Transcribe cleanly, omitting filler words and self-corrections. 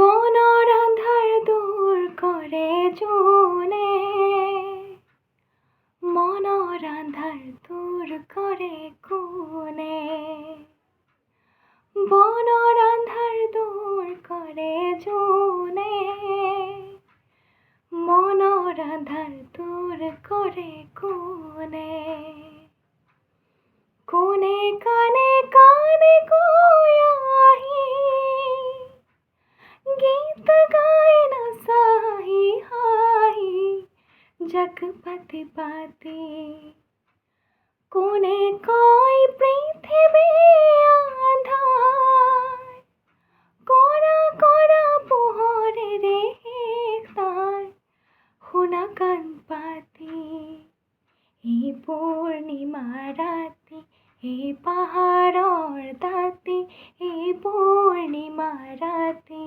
বনৰ আন্ধাৰ দূৰ কৰে জোনে, মনৰ আন্ধাৰ দূৰ কৰে কোনে। বনৰ আন্ধাৰ দূৰ কৰে জোনে, মনৰ আন্ধাৰ দূৰ কৰে কোনে। কোনে কানে কানে কৈ আহি, গীত গাই নাচাহি হাহি জগ পাতি পাতি। কোনে কয় পৃথিৱী আন্ধাৰ, কৰা কৰা পোহৰেৰে তাৰ শুনা কাণ পাতি। এই পূৰ্ণিমা ৰাতি, এই পাহাৰৰ দাঁতি, এই পূৰ্ণিমা ৰাতি।